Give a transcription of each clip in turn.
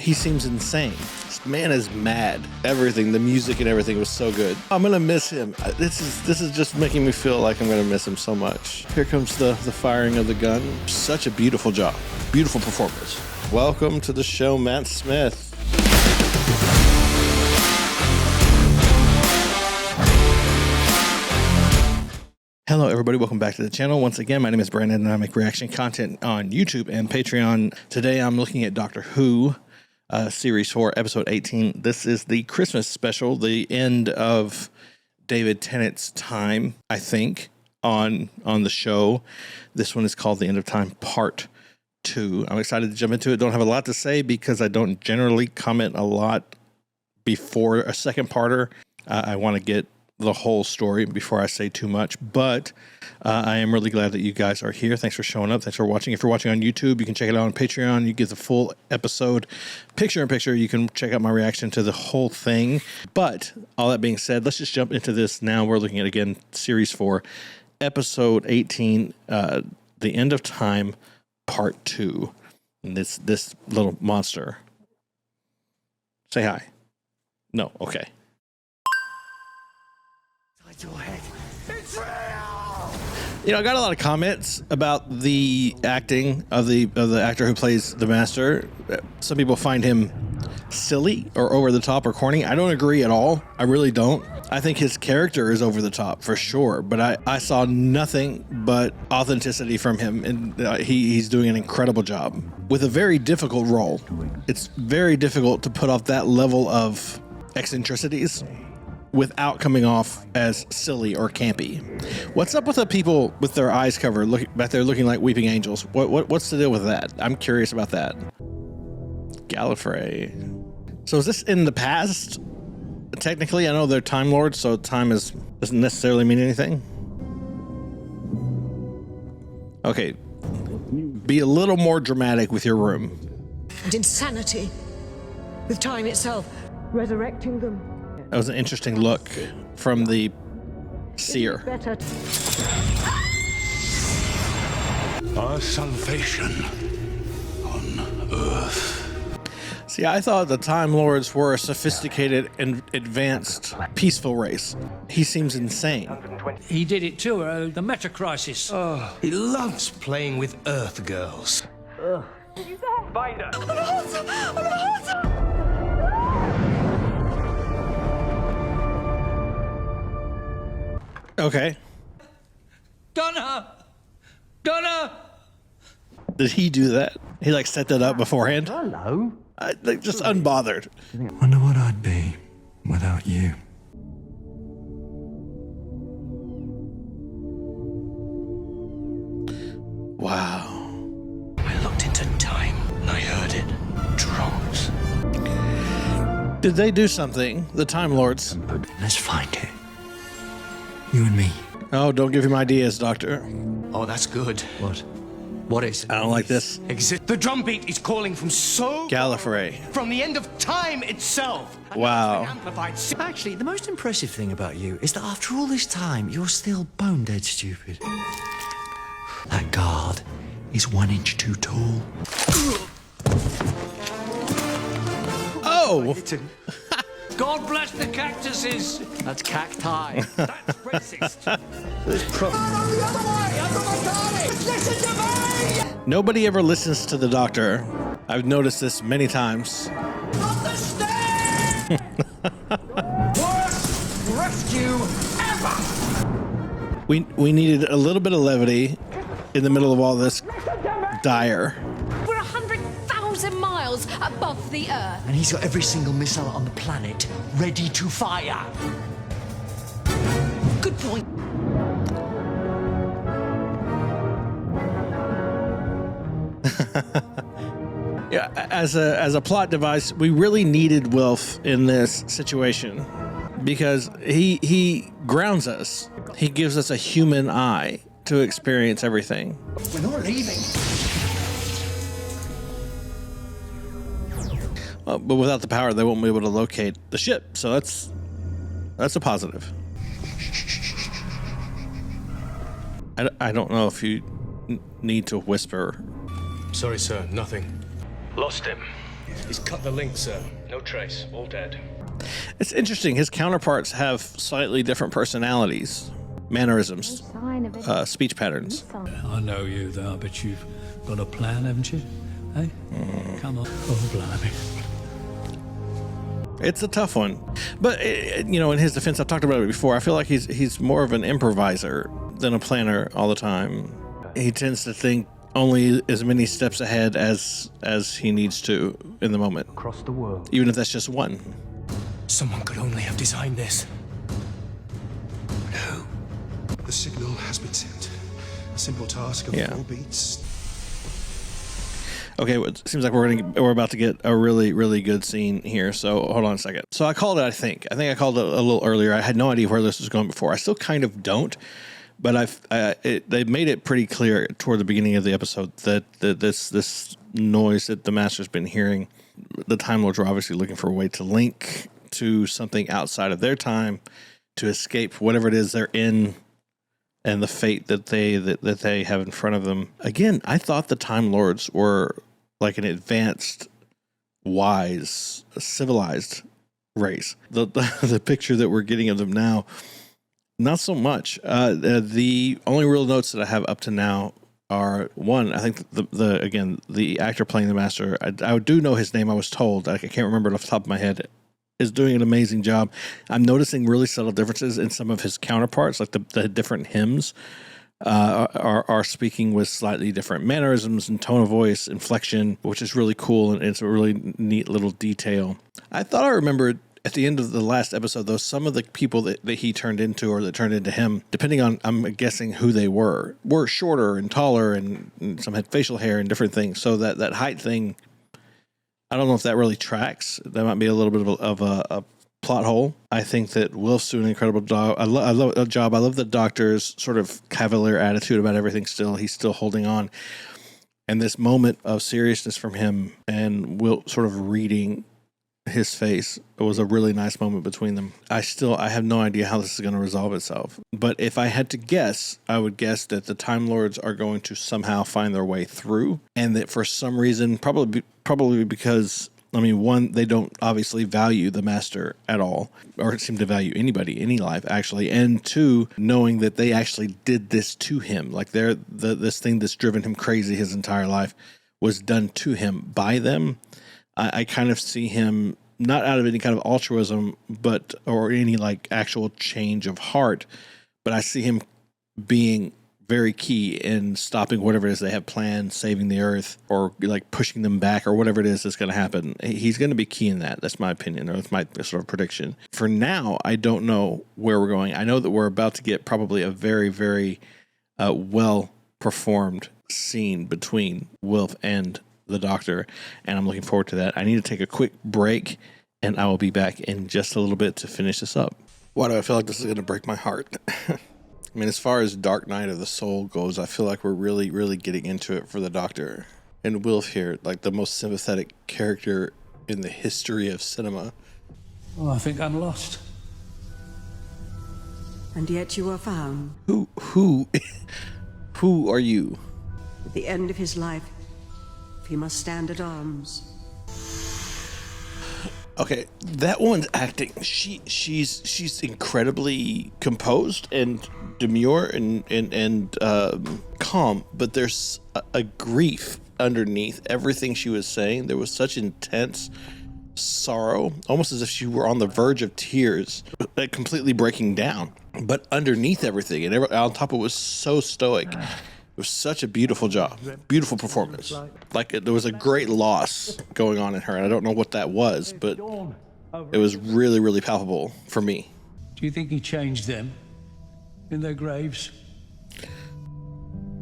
He seems insane. This man is mad. Everything, the music and everything was so good. I'm gonna miss him. This is just making me feel like I'm gonna miss him so much. Here comes the firing of the gun. Such a beautiful job. Beautiful performance. Welcome to the show, Matt Smith. Hello everybody, welcome back to the channel. Once again, my name is Brandon and I make reaction content on YouTube and Patreon. Today I'm looking at Doctor Who, Series 4, Episode 18. This is the Christmas special, the end of David Tennant's time, I think, on the show. This one is called The End of Time Part 2. I'm excited to jump into it. Don't have a lot to say because I don't generally comment a lot before a second parter. I want to get the whole story before I say too much, but I am really glad that you guys are here. Thanks for showing up. Thanks for watching. If you're watching on YouTube, you can check it out on Patreon. You get the full episode picture in picture. You can check out my reaction to the whole thing. But all that being said, let's just jump into this now. We're looking at, again, Series 4, Episode 18, The End of Time, Part 2. And this little monster. Say hi. No, okay. Your head. It's real! You know, I got a lot of comments about the acting of the actor who plays the Master. Some people find him silly or over the top or corny. I don't agree at all. I really don't. I think his character is over the top for sure, but I saw nothing but authenticity from him, and he's doing an incredible job with a very difficult role. It's very difficult to put off that level of eccentricities without coming off as silly or campy. What's up with the people with their eyes covered, back there looking like weeping angels? What's the deal with that? I'm curious about that. Gallifrey. So is this in the past? Technically, I know they're Time Lords, so time doesn't necessarily mean anything. Okay, be a little more dramatic with your room. And insanity, with time itself, resurrecting them. That was an interesting look from the seer. Our salvation on Earth. See, I thought the Time Lords were a sophisticated and advanced, peaceful race. He seems insane. He did it too, the meta crisis. Oh, he loves playing with Earth girls. Find her. Okay. Donna! Did he do that? He like set that up beforehand? Hello? Like just unbothered. Wonder what I'd be without you. Wow. I looked into time and I heard it. Drums. Did they do something, the Time Lords? Let's find it. You and me. Oh, don't give him ideas, Doctor. Oh, that's good. What? What is it? I don't like this. The drum beat is calling from so... Gallifrey. From the end of time itself. Wow. Amplified. Actually, the most impressive thing about you is that after all this time, you're still bone dead stupid. That guard is 1 inch too tall. Oh! God bless the cactuses! That's cacti. That's racist. Nobody ever listens to the Doctor. I've noticed this many times. Worst rescue ever! We needed a little bit of levity in the middle of all this dire. We're 100,000 miles above the Earth. And he's got every single missile on the planet ready to fire. Good point. Yeah, as a plot device, we really needed Wilf in this situation because he grounds us. He gives us a human eye to experience everything. We're not leaving. But without the power, they won't be able to locate the ship. So that's a positive. I don't know if you need to whisper. Sorry, sir. Nothing. Lost him. He's cut the link, sir. No trace. All dead. It's interesting. His counterparts have slightly different personalities, mannerisms, speech patterns. I know you, though. I bet you've got a plan, haven't you? Hey? Come on. Oh, blimey. It's a tough one, but you know, in his defense, I've talked about it before. I feel like he's more of an improviser than a planner all the time. He tends to think only as many steps ahead as he needs to in the moment. Across the world. Even if that's just one. Someone could only have designed this. But who? The signal has been sent. A simple task of 4 beats. Okay, well, it seems like we're about to get a really, really good scene here. So hold on a second. So I called it. I think I called it a little earlier. I had no idea where this was going before. I still kind of don't, but they made it pretty clear toward the beginning of the episode that this noise that the Master's been hearing, the Time Lords are obviously looking for a way to link to something outside of their time to escape whatever it is they're in. And the fate that they have in front of them. Again, I thought the Time Lords were like an advanced, wise, civilized race. The picture that we're getting of them now, not so much. The only real notes that I have up to now are, one, I think the actor playing the Master, I do know his name. I was told. I can't remember it off the top of my head. Is doing an amazing job. I'm noticing really subtle differences in some of his counterparts, like the different hymns are speaking with slightly different mannerisms and tone of voice, inflection, which is really cool, and it's a really neat little detail. I thought I remembered at the end of the last episode, though, some of the people that he turned into or that turned into him, depending on, I'm guessing who they were shorter and taller, and some had facial hair and different things. So that height thing, I don't know if that really tracks. That might be a little bit of a plot hole. I think that Wilf's doing an incredible job. I love the Doctor's sort of cavalier attitude about everything still. He's still holding on. And this moment of seriousness from him and Wilf sort of reading his face, it was a really nice moment between them. I have no idea how this is going to resolve itself. But if I had to guess, I would guess that the Time Lords are going to somehow find their way through, and that for some reason, probably because, I mean, one, they don't obviously value the Master at all, or seem to value anybody, any life, actually. And two, knowing that they actually did this to him, like this thing that's driven him crazy his entire life was done to him by them. I kind of see him not out of any kind of altruism, or any like actual change of heart, but I see him being very key in stopping whatever it is they have planned, saving the Earth, or like pushing them back, or whatever it is that's going to happen. He's going to be key in that. That's my opinion, or that's my sort of prediction. For now, I don't know where we're going. I know that we're about to get probably a very, very well performed scene between Wilf and the Doctor, and I'm looking forward to that. I need to take a quick break, and I will be back in just a little bit to finish this up. Why do I feel like this is going to break my heart? I mean, as far as Dark Night of the Soul goes, I feel like we're really, really getting into it for the Doctor. And Wilf here, like the most sympathetic character in the history of cinema. Oh, I think I'm lost. And yet you are found. Who are you? At the end of his life, he must stand at arms. Okay, that one's acting. She's incredibly composed and demure and calm, but there's a grief underneath everything she was saying. There was such intense sorrow, almost as if she were on the verge of tears, completely breaking down. But underneath everything, and on top of it, was so stoic. It was such a beautiful job, beautiful performance. Like there was a great loss going on in her, and I don't know what that was, but it was really, really palpable for me. Do you think he changed them in their graves?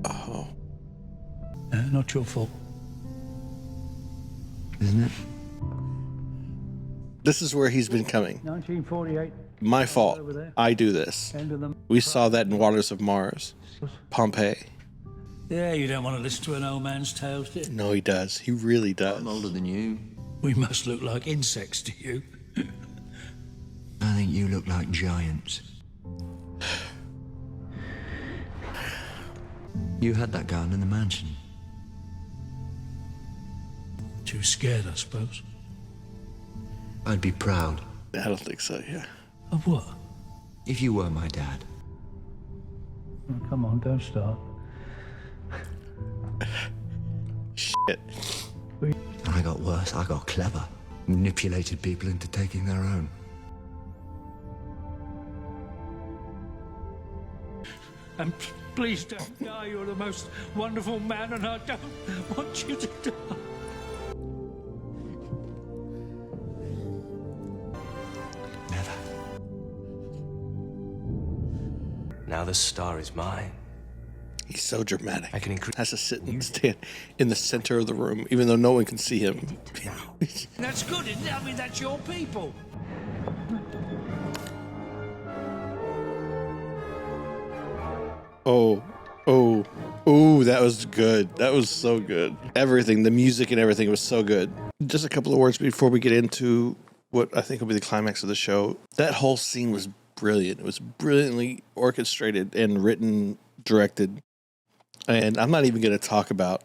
Oh. Not your fault. Isn't it? This is where he's been coming. 1948. My fault. I do this. We saw that in Waters of Mars. Pompeii. Yeah, you don't want to listen to an old man's tales, do you? No, he does. He really does. I'm older than you. We must look like insects to you. I think you look like giants. You had that garden in the mansion. too scared, I suppose. I'd be proud I don't think so. Yeah. Of what? if you were my dad. Oh, come on, don't start. Shit. And I got worse. I got clever. Manipulated people into taking their own. And please don't die. You're the most wonderful man, and I don't want you to die. Never. Now the star is mine. He's so dramatic. I can increase. Has to sit and stand in the center of the room, even though no one can see him. That's good, isn't it? I mean, that's your people. Oh, that was good. That was so good. Everything, the music and everything was so good. Just a couple of words before we get into what I think will be the climax of the show. That whole scene was brilliant. It was brilliantly orchestrated and written, directed. And I'm not even going to talk about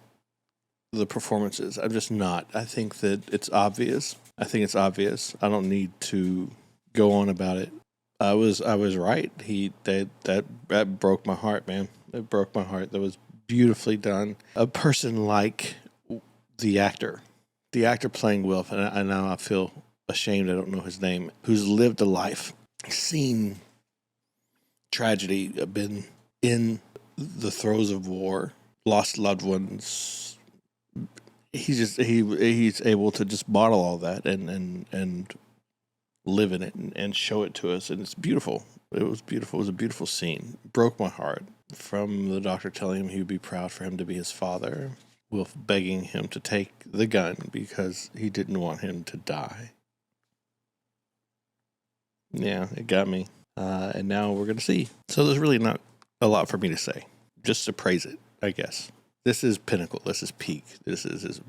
the performances. I'm just not. I think that it's obvious. I don't need to go on about it. I was right. That broke my heart, man. It broke my heart. That was beautifully done. A person like the actor playing Wilf, and I now I feel ashamed I don't know his name, who's lived a life, seen tragedy, been in the throes of war, lost loved ones. He's able to just bottle all that and live in it and show it to us, and it's beautiful. It was beautiful. It was a beautiful scene. Broke my heart. From the doctor telling him he would be proud for him to be his father, Wilf begging him to take the gun because he didn't want him to die. Yeah, it got me. And now we're going to see. So there's really not a lot for me to say. Just to praise it, I guess. This is pinnacle. This is peak. This is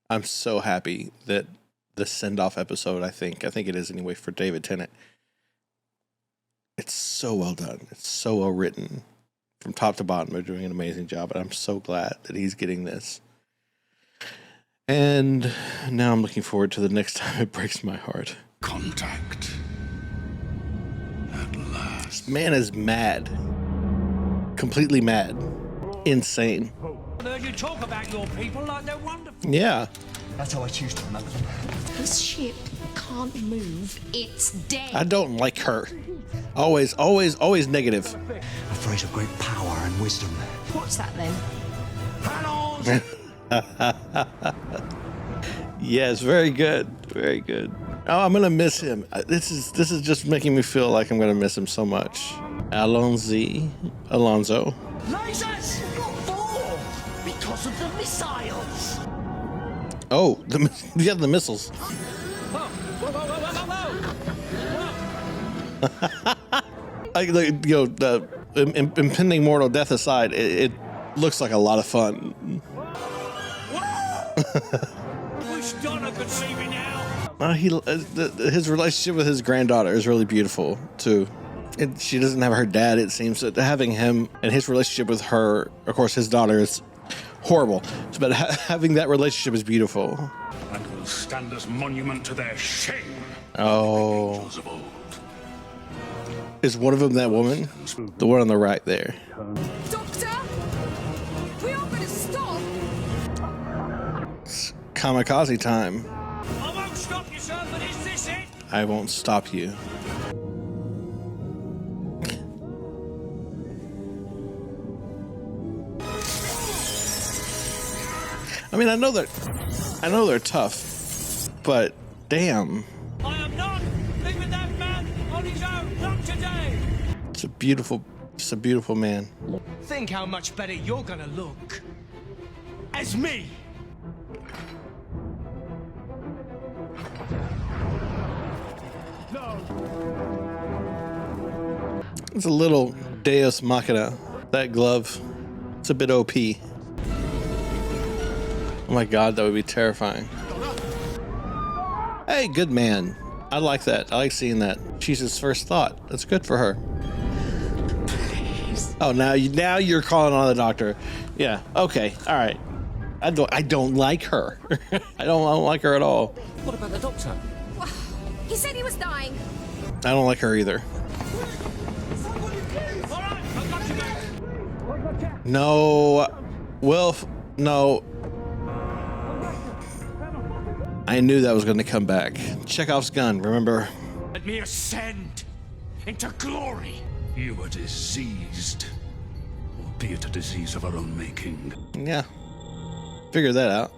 I'm so happy that the send-off episode, I think it is anyway, for David Tennant, it's so well done. It's so well written. From top to bottom, they're doing an amazing job, and I'm so glad that he's getting this. And now I'm looking forward to the next time it breaks my heart. Contact. At last. This man is mad. Completely mad. Insane. I heard you talk about your people like they're wonderful. Yeah. That's how I choose to remember them. This ship can't move. It's dead. I don't like her. Always negative. A phrase of great power and wisdom. What's that then? Yes, very good. Very good. Oh, I'm going to miss him. This is just making me feel like I'm going to miss him so much. Alonzo. Lasers! What for? Because of the missiles. Oh, the missiles. The impending mortal death aside, it looks like a lot of fun. Wish Donna could see me now. His relationship with his granddaughter is really beautiful too. She doesn't have her dad. It seems that having him and his relationship with her, of course, his daughter is horrible, but having that relationship is beautiful. And will stand as monument to their shame. Oh. Angels of old. Is one of them that woman? The one on the right there. Doctor! We are going to stop! It's kamikaze time. I won't stop you, sir, but is this it? I won't stop you. I mean, I know they're tough, but damn. I am not leaving that man on his own, not today. It's a beautiful man. Think how much better you're gonna look as me. It's a little Deus Machina. That glove, it's a bit OP. Oh my God, that would be terrifying. Hey, good man. I like that. I like seeing that. She's his first thought. That's good for her. Oh, now you're calling on the doctor. Yeah. Okay. All right. I don't like her. I don't like her at all. What about the doctor? He said he was dying. I don't like her either. No, Wilf, no. I knew that was going to come back. Chekhov's gun, remember? Let me ascend into glory. You were diseased, albeit a disease of our own making. Yeah. Figure that out.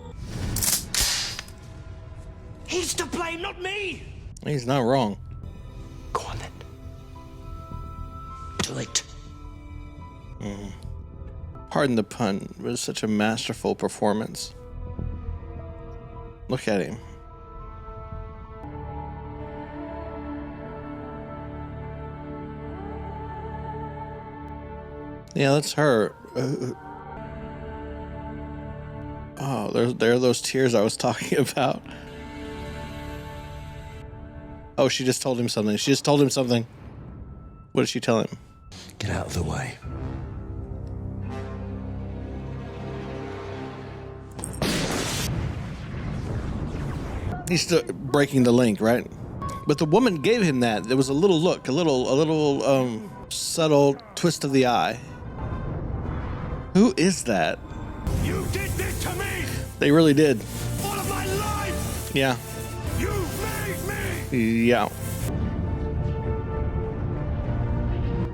He's to blame, not me. He's not wrong. Go on then. Do it. Pardon the pun. It was such a masterful performance. Look at him. Yeah, that's her. Oh, there are those tears I was talking about. Oh, she just told him something. She just told him something. What did she tell him? Get out of the way. He's still breaking the link, right? But the woman gave him that. There was a little look, a little subtle twist of the eye. Who is that? You did this to me. They really did. All of my life. Yeah. You made me. Yeah.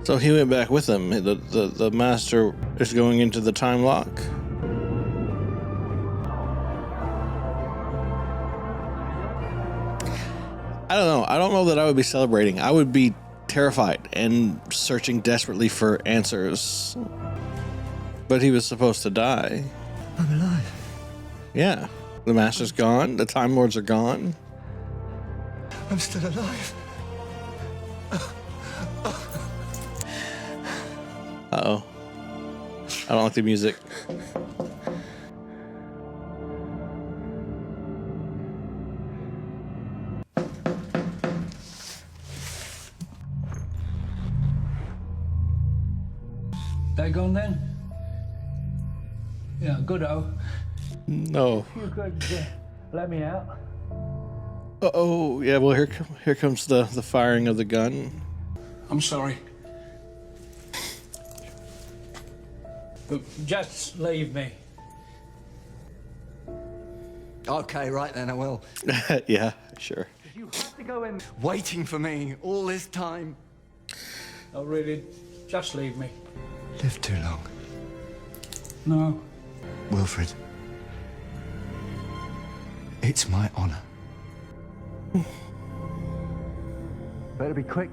So he went back with him. The master is going into the time lock. I don't know. I don't know that I would be celebrating. I would be terrified and searching desperately for answers. But he was supposed to die. I'm alive. Yeah. The master's gone. The Time Lords are gone. I'm still alive. Uh-oh. I don't like the music. They gone then? Yeah, good-o. No. You could let me out. Uh-oh. Yeah, well, here comes the firing of the gun. I'm sorry. But just leave me. Okay, right then, I will. Yeah, sure. You have to go in. Waiting for me all this time. Oh, really, just leave me. Lived too long. No. Wilfred. It's my honor. Better be quick.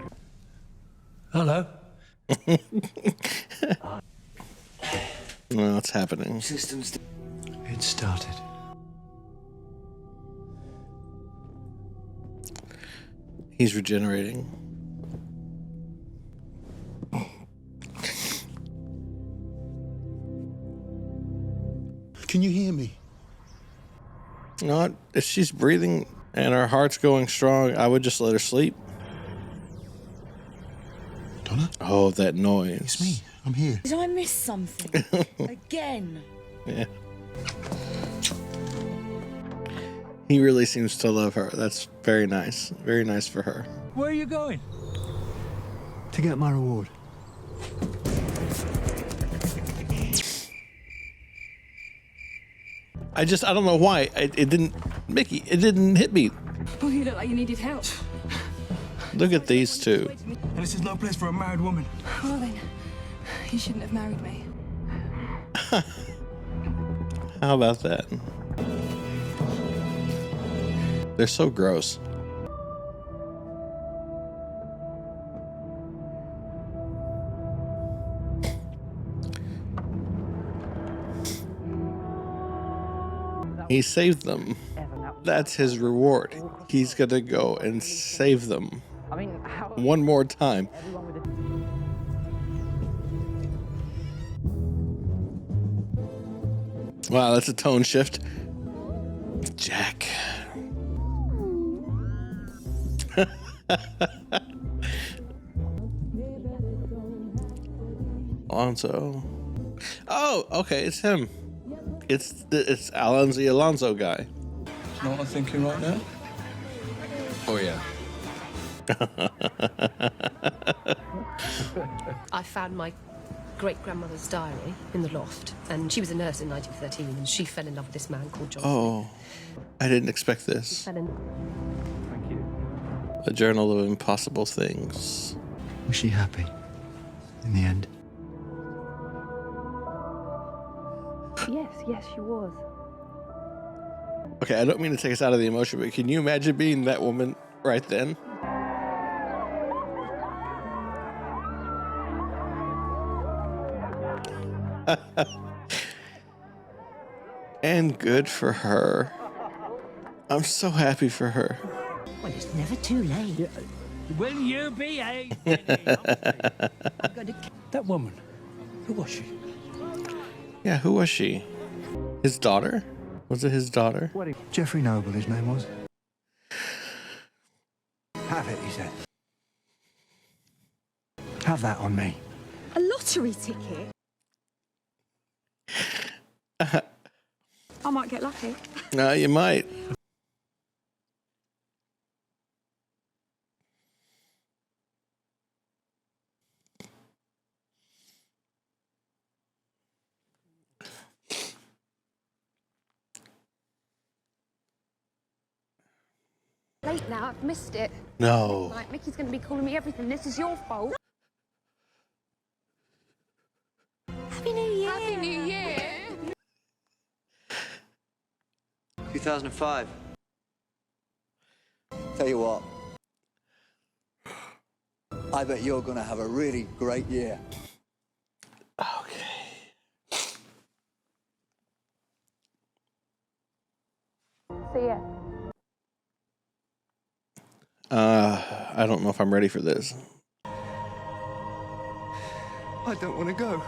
Hello. No, what's happening? Systems. It started. He's regenerating. Can you hear me? No, if she's breathing and her heart's going strong, I would just let her sleep. Donna? Oh, that noise. It's me. I'm here. Did I miss something? Again? Yeah. He really seems to love her. That's very nice. Very nice for her. Where are you going? To get my reward. I don't know why. It didn't hit me. Oh, you look like you needed help. Look at these two. And this is no place for a married woman. Well then, you shouldn't have married me. How about that? They're so gross. He saved them. That's his reward. He's gonna go and save them. One more time. Wow, that's a tone shift. Jack. Alonso. Oh, okay, it's him. It's Alonzi Alonso guy. You know what I'm thinking right now? Oh, yeah. I found my great-grandmother's diary in the loft, and she was a nurse in 1913, and she fell in love with this man called John. Oh, I didn't expect this. Fell in. Thank you. A journal of impossible things. Was she happy in the end? Yes, she was. Okay, I don't mean to take us out of the emotion, but can you imagine being that woman right then? And good for her. I'm so happy for her. Well, it's never too late. Will you behave? That woman, who was she? Yeah, who was she? His daughter? Was it his daughter? Jeffrey Noble, his name was. Have it, he said. Have that on me. A lottery ticket? I might get lucky. No, you might. Late now, I've missed it. No. Like, Mickey's going to be calling me everything. This is your fault. Happy New Year. Happy New Year. 2005. Tell you what. I bet you're going to have a really great year. Okay. See ya. I don't know if I'm ready for this. I don't want to go.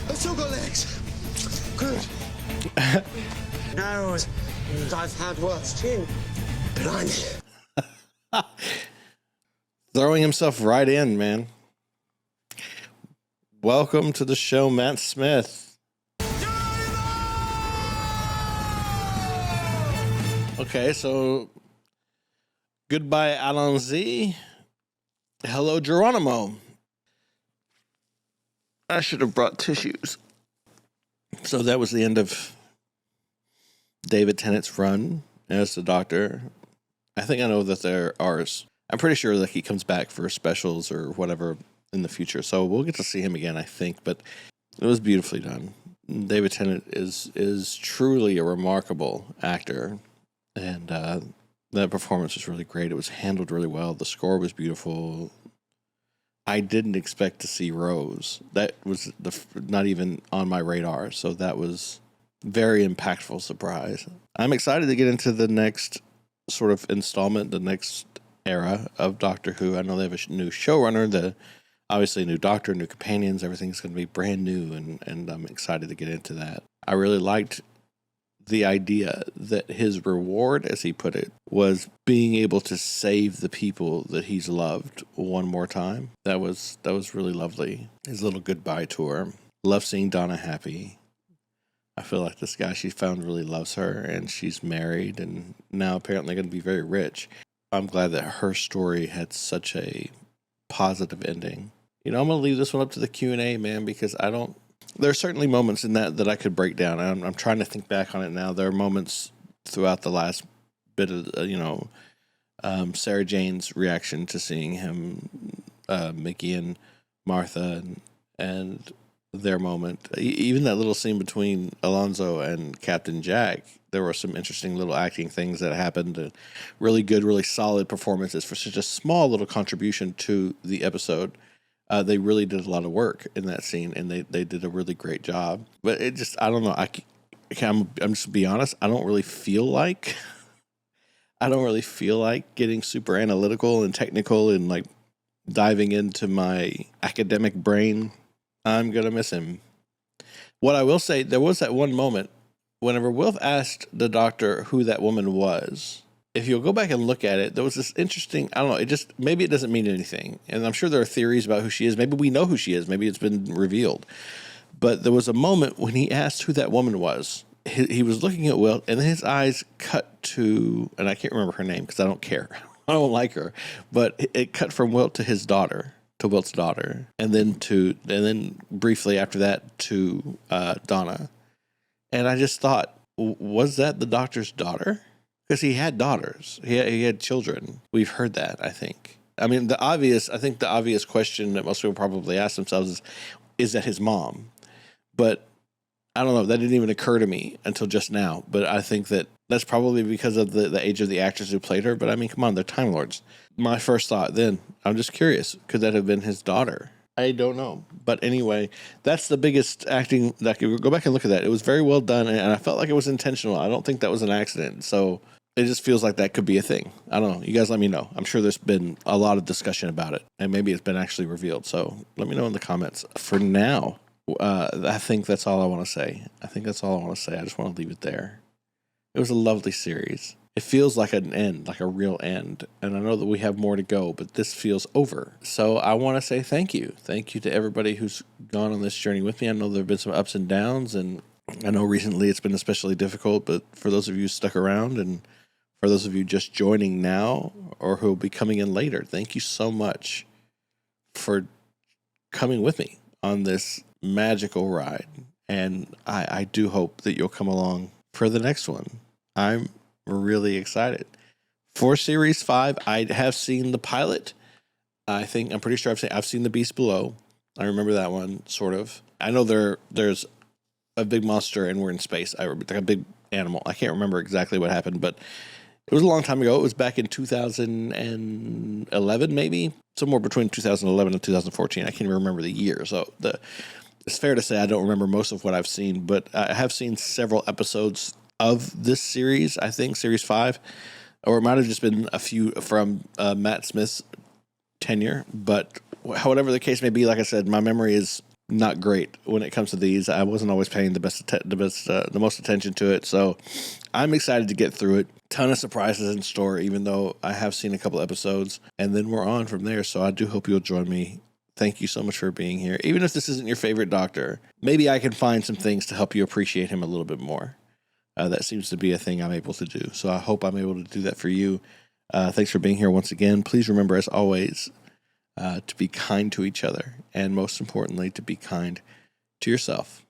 I've still got legs. Good. Narrows, and I've had worse too. Blimey. Throwing himself right in, man. Welcome to the show, Matt Smith. Okay, so goodbye, Alonzi. Hello, Geronimo. I should have brought tissues. So that was the end of David Tennant's run as the Doctor. I think I know that there are. I'm pretty sure that he comes back for specials or whatever in the future. So we'll get to see him again, I think. But it was beautifully done. David Tennant is truly a remarkable actor, and that performance was really great. It was handled really well. The score was beautiful. I didn't expect to see Rose. That was not even on my radar. So that was very impactful surprise. I'm excited to get into the next sort of installment, the next era of Doctor Who. I know they have a new showrunner, obviously a new Doctor, new companions. Everything's going to be brand new, and I'm excited to get into that. I really liked the idea that his reward, as he put it, was being able to save the people that he's loved one more time. That was really lovely. His little goodbye tour. Love seeing Donna happy. I feel like this guy she found really loves her, and she's married and now apparently going to be very rich. I'm glad that her story had such a positive ending. You know, I'm going to leave this one up to the Q&A, man, because there are certainly moments in that I could break down. I'm trying to think back on it now. There are moments throughout the last bit of, Sarah Jane's reaction to seeing him, Mickey and Martha, and their moment. Even that little scene between Alonzo and Captain Jack, there were some interesting little acting things that happened. Really good, really solid performances for such a small little contribution to the episode. They really did a lot of work in that scene, and they did a really great job. But it just, I don't know. I'm just be honest. I don't really feel like getting super analytical and technical and like diving into my academic brain. I'm going to miss him. What I will say, there was that one moment whenever Wilf asked the doctor who that woman was. If you'll go back and look at it, there was this interesting, I don't know, maybe it doesn't mean anything. And I'm sure there are theories about who she is. Maybe we know who she is. Maybe it's been revealed. But there was a moment when he asked who that woman was. He was looking at Wilf, and then his eyes cut to, and I can't remember her name because I don't care. I don't like her. But it cut from Wilf to his daughter, to Wilt's daughter, and then briefly after that to Donna. And I just thought, was that the doctor's daughter? Because he had daughters. He had children. We've heard that, I think. I mean, the obvious question that most people probably ask themselves is that his mom? But I don't know. That didn't even occur to me until just now. But I think that's probably because of the age of the actress who played her. But I mean, come on, they're Time Lords. My first thought then, I'm just curious, could that have been his daughter? I don't know. But anyway, that's the biggest acting. Go back and look at that. It was very well done, and I felt like it was intentional. I don't think that was an accident. So it just feels like that could be a thing. I don't know. You guys let me know. I'm sure there's been a lot of discussion about it, and maybe it's been actually revealed. So let me know in the comments. For now, I think that's all I want to say. I just want to leave it there. It was a lovely series. It feels like an end, like a real end. And I know that we have more to go, but this feels over. So I want to say thank you. Thank you to everybody who's gone on this journey with me. I know there have been some ups and downs, and I know recently it's been especially difficult, but for those of you who stuck around, and for those of you just joining now or who will be coming in later, thank you so much for coming with me on this magical ride. And I do hope that you'll come along for the next one. I'm really excited. For Series 5, I have seen the pilot. I'm pretty sure I've seen The Beast Below. I remember that one, sort of. I know there's a big monster and we're in space. Like a big animal. I can't remember exactly what happened, but it was a long time ago. It was back in 2011, maybe. Somewhere between 2011 and 2014. I can't even remember the year. So it's fair to say I don't remember most of what I've seen, but I have seen several episodes of this series, I think, Series 5, or it might have just been a few from Matt Smith's tenure. But however the case may be, like I said, my memory is not great when it comes to these. I wasn't always paying the most attention to it, so I'm excited to get through it. Ton of surprises in store, even though I have seen a couple episodes, and then we're on from there. So I do hope you'll join me. Thank you so much for being here. Even if this isn't your favorite Doctor, maybe I can find some things to help you appreciate him a little bit more. That seems to be a thing I'm able to do. So I hope I'm able to do that for you. Thanks for being here once again. Please remember, as always, to be kind to each other. And most importantly, to be kind to yourself.